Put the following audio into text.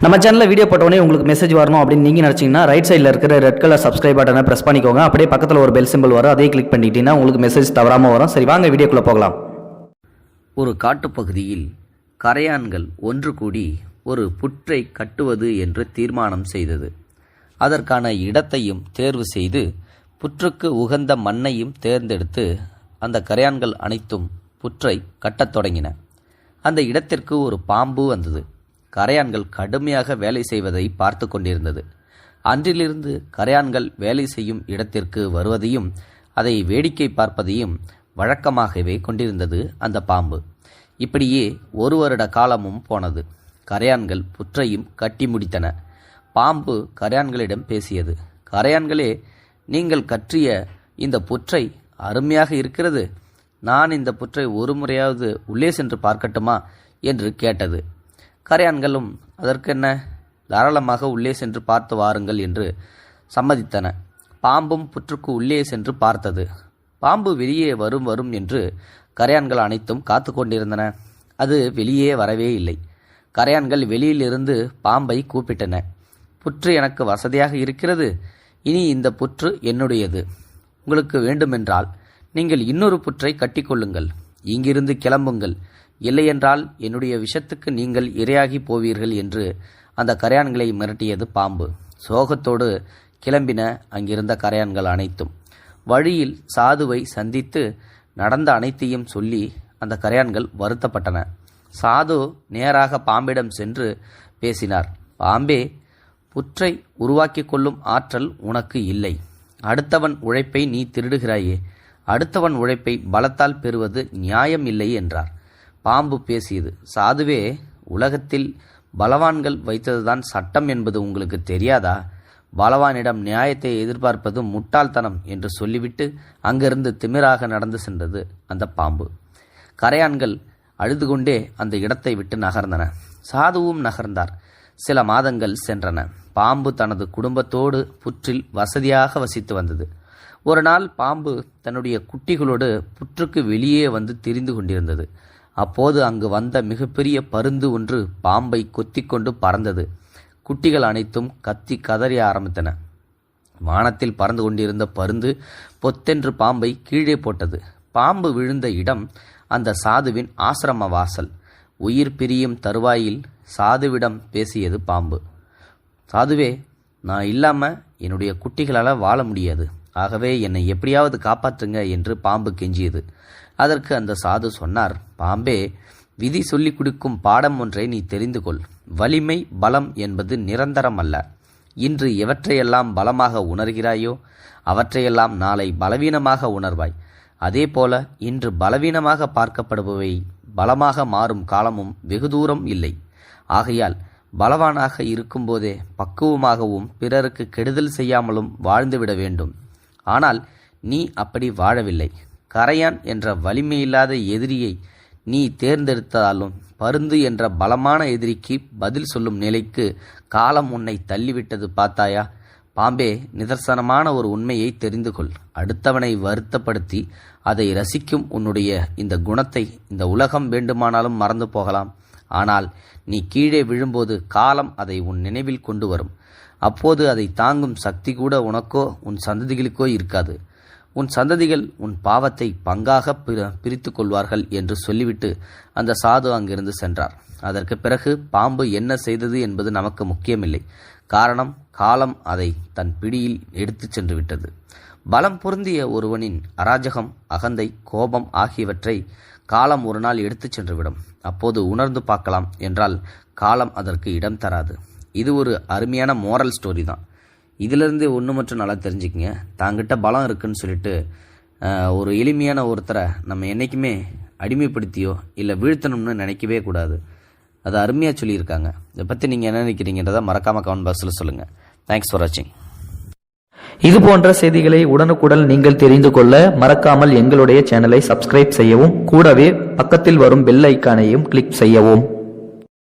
நம்ம சேனலில் வீடியோ போட்டோடனே உங்களுக்கு மெசேஜ் வரணும் அப்படின்னு நீங்கள் நினச்சிங்கன்னா ரைட் சைடில் இருக்கிற ரெட் கலர் சப்ஸ்கிரைப் பட்டனை ப்ரெஸ் பண்ணிக்கோங்க. அப்படியே பக்கத்தில் ஒரு பெல் சிம்பிள் வரும், அதே கிளிக் பண்ணிட்டீங்கன்னா உங்களுக்கு மெசேஜ் தவறாமல் வரும். சரி, வாங்க வீடியோக்குள்ளே போகலாம். ஒரு காட்டுப்பகுதியில் கரையான்கள் ஒன்று கூடி ஒரு புற்றை கட்டுவது என்று தீர்மானம் செய்தது. அதற்கான இடத்தையும் தேர்வு செய்து புற்றுக்கு உகந்த மண்ணையும் தேர்ந்தெடுத்து அந்த கரையான்கள் அனைத்தும் புற்றை கட்டத் தொடங்கின. அந்த இடத்திற்கு ஒரு பாம்பு வந்தது. கரையான்கள் கடுமையாக வேலை செய்வதை பார்த்து கொண்டிருந்தது. அன்றிலிருந்து கரையான்கள் வேலை செய்யும் இடத்திற்கு வருவதையும் அதை வேடிக்கை பார்ப்பதையும் வழக்கமாகவே கொண்டிருந்தது அந்த பாம்பு. இப்படியே 1 வருட காலமும் போனது. கரையான்கள் புற்றையும் கட்டி முடித்தன. பாம்பு கரையான்களிடம் பேசியது. கரையான்களே, நீங்கள் கற்றிய இந்த புற்றை அருமையாக இருக்கிறது. நான் இந்த புற்றை ஒரு முறையாவது உள்ளே சென்று பார்க்கட்டுமா என்று கேட்டது. கரையான்களும் அதற்கென்ன, தாராளமாக உள்ளே சென்று பார்த்து வாருங்கள் என்று சம்மதித்தன. பாம்பும் புற்றுக்கு உள்ளே சென்று பார்த்தது. பாம்பு வெளியே வரும் என்று கரையான்கள் அனைத்தும் காத்து கொண்டிருந்தன. அது வெளியே வரவே இல்லை. கரையான்கள் வெளியிலிருந்து பாம்பை கூப்பிட்டன. புற்று எனக்கு வசதியாக இருக்கிறது. இனி இந்த புற்று என்னுடையது. உங்களுக்கு வேண்டுமென்றால் நீங்கள் இன்னொரு புற்றை கட்டிக்கொள்ளுங்கள். இங்கிருந்து கிளம்புங்கள். இல்லையென்றால் என்னுடைய விஷத்துக்கு நீங்கள் இரையாகி போவீர்கள் என்று அந்த கரையான்களை மிரட்டியது பாம்பு. சோகத்தோடு கிளம்பின அங்கிருந்த கரையான்கள் அனைத்தும். வழியில் சாதுவை சந்தித்து நடந்த அனைத்தையும் சொல்லி அந்த கரையான்கள் வருத்தப்பட்டன. சாது நேராக பாம்பிடம் சென்று பேசினார். பாம்பே, புற்றை உருவாக்கி கொள்ளும் ஆற்றல் உனக்கு இல்லை. அடுத்தவன் உழைப்பை நீ திருடுகிறாயே. அடுத்தவன் உழைப்பை பலத்தால் பெறுவது நியாயம் இல்லை என்றார். பாம்பு பேசியது. சாதுவே, உலகத்தில் பலவான்கள் வைத்ததுதான் சட்டம் என்பது உங்களுக்கு தெரியாதா? பலவானிடம் நியாயத்தை எதிர்பார்ப்பது முட்டாள்தனம் என்று சொல்லிவிட்டு அங்கிருந்து திமிராக நடந்து சென்றது அந்த பாம்பு. கரையான்கள் அழுது கொண்டே அந்த இடத்தை விட்டு நகர்ந்தன. சாதுவும் நகர்ந்தார். சில மாதங்கள் சென்றன. பாம்பு தனது குடும்பத்தோடு புற்றில் வசதியாக வசித்து வந்தது. ஒரு நாள் பாம்பு தன்னுடைய குட்டிகளோடு புற்றுக்கு வெளியே வந்து திரிந்து கொண்டிருந்தது. அப்போது அங்கு வந்த மிகப்பெரிய பருந்து ஒன்று பாம்பை கொத்திக்கொண்டு பறந்தது. குட்டிகள் அனைத்தும் கத்தி கதறி ஆரம்பித்தன. வானத்தில் பறந்து கொண்டிருந்த பருந்து பொத்தென்று பாம்பை கீழே போட்டது. பாம்பு விழுந்த இடம் அந்த சாதுவின் ஆசிரம வாசல். உயிர் பிரியும் தருவாயில் சாதுவிடம் பேசியது பாம்பு. சாதுவே, நான் இல்லாமல் என்னுடைய குட்டிகளால் வாழ முடியாது. ஆகவே என்னை எப்படியாவது காப்பாற்றுங்க என்று பாம்பு கெஞ்சியது. அதற்கு அந்த சாது சொன்னார். பாம்பே, விதி சொல்லிக் கொடுக்கும் பாடம் ஒன்றை நீ தெரிந்து கொள். வலிமை பலம் என்பது நிரந்தரம் அல்ல. இன்று எவற்றையெல்லாம் பலமாக உணர்கிறாயோ அவற்றையெல்லாம் நாளை பலவீனமாக உணர்வாய். அதே போல இன்று பலவீனமாக பார்க்கப்படுபவை பலமாக மாறும் காலமும் வெகு தூரம் இல்லை. ஆகையால் பலவானாக இருக்கும்போதே பக்குவமாகவும் பிறருக்கு கெடுதல் செய்யாமலும் வாழ்ந்துவிட வேண்டும். ஆனால் நீ அப்படி வாழவில்லை. கரையான் என்ற வலிமையில்லாத எதிரியை நீ தேர்ந்தெடுத்ததாலும் பருந்து என்ற பலமான எதிரிக்கு பதில் சொல்லும் நிலைக்கு காலம் உன்னை தள்ளிவிட்டது பார்த்தாயா? பாம்பே, நிதர்சனமான ஒரு உண்மையை தெரிந்து கொள். அடுத்தவனை வருத்தப்படுத்தி அதை ரசிக்கும் உன்னுடைய இந்த குணத்தை இந்த உலகம் வேண்டுமானாலும் மறந்து போகலாம். ஆனால் நீ கீழே விழும்போது காலம் அதை உன் நினைவில் கொண்டு வரும். அப்போது அதை தாங்கும் சக்தி கூட உனக்கோ உன் சந்ததிகளுக்கோ இருக்காது. உன் சந்ததிகள் உன் பாவத்தை பங்காக பிரித்து கொள்வார்கள் என்று சொல்லிவிட்டு அந்த சாது அங்கிருந்து சென்றார். அதற்கு பிறகு பாம்பு என்ன செய்தது என்பது நமக்கு முக்கியமில்லை. காரணம், காலம் அதை தன் பிடியில் எடுத்து சென்று விட்டது. பலம் பொருந்திய ஒருவனின் அராஜகம், அகந்தை, கோபம் ஆகியவற்றை காலம் ஒரு நாள் எடுத்து சென்றுவிடும். அப்போது உணர்ந்து பார்க்கலாம் என்றால் காலம் அதற்கு இடம் தராது. இது ஒரு அருமையான மோரல் ஸ்டோரி தான். இதிலிருந்து ஒன்று மட்டும் நல்லா தெரிஞ்சுக்கங்க. தாங்கிட்ட பலம் இருக்குன்னு சொல்லிட்டு ஒரு எளிமையான ஒருத்தரை நம்ம என்றைக்குமே அடிமைப்படுத்தியோ இல்லை வீழ்த்தணும்னு நினைக்கவே கூடாது. அது அருமையாக சொல்லியிருக்காங்க. இதை பற்றி நீங்கள் என்ன நினைக்கிறீங்கன்றதை மறக்காமல் கமெண்ட் பாக்ஸில் சொல்லுங்கள். தேங்க்ஸ் ஃபார் வாட்சிங். இது போன்ற செய்திகளை உடனுக்குடன் நீங்கள் தெரிந்து கொள்ள மறக்காமல் எங்களுடைய சேனலை சப்ஸ்கிரைப் செய்யவும், கூடவே பக்கத்தில் வரும் பெல் ஐக்கானையும் கிளிக் செய்யவும்.